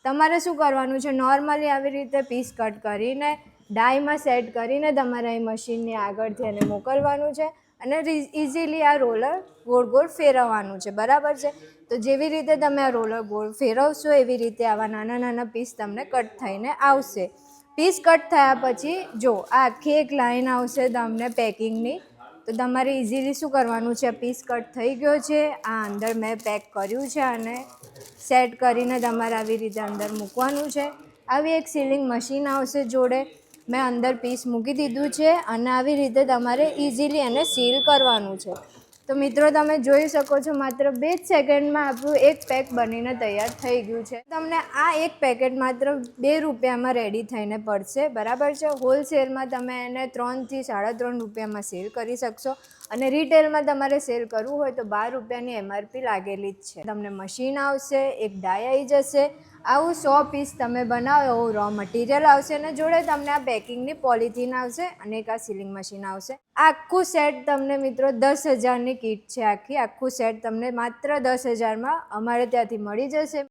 તમારે શું કરવાનું છે, નોર્મલી આવી રીતે પીસ કટ કરીને ડાયમાં સેટ કરીને તમારે અહીં મશીનની આગળથી એને મોકલવાનું છે અને ઇઝીલી આ રોલર ગોળ ગોળ ફેરવવાનું છે, બરાબર છે. તો જેવી રીતે તમે આ રોલર ગોળ ફેરવશો એવી રીતે આવા નાના નાના પીસ તમને કટ થઈને આવશે. પીસ કટ થયા પછી જો આ આખી એક લાઈન આવશે તમને પેકિંગની. તો તમારે ઇઝીલી શું કરવાનું છે, પીસ કટ થઈ ગયો છે, આ અંદર મેં પેક કર્યું છે અને સેટ કરીને તમારે આવી રીતે અંદર મૂકવાનું છે. આવી એક સીલિંગ મશીન આવશે જોડે, મેં અંદર પીસ મૂકી દીધું છે અને આવી રીતે તમારે ઇઝીલી એને સીલ કરવાનું છે. તો મિત્રો તમે જોઈ શકો છો માત્ર 2 જ સેકન્ડમાં આપણું એક પેક બનીને તૈયાર થઈ ગયું છે. તમને આ એક પેકેટ માત્ર 2 રૂપિયામાં રેડી થઈને પડશે, બરાબર છે. હોલસેલમાં તમે એને 3 થી 3.5 રૂપિયામાં સેલ કરી શકશો અને રિટેલમાં તમારે સેલ કરવું હોય તો 12 રૂપિયાની MRP લાગેલી જ છે. તમને મશીન આવશે, એક ડાય આવી જશે, આવું 100 પીસ તમે બનાવો એવું રો મટીરિયલ આવશે અને જોડે તમને આ પેકિંગની પોલિથીન આવશે અને એક આ સીલિંગ મશીન આવશે. આખું સેટ તમને મિત્રો 10,000ની કિટ છે. આખું સેટ તમને માત્ર 10,000માં અમારે ત્યાંથી મળી જશે.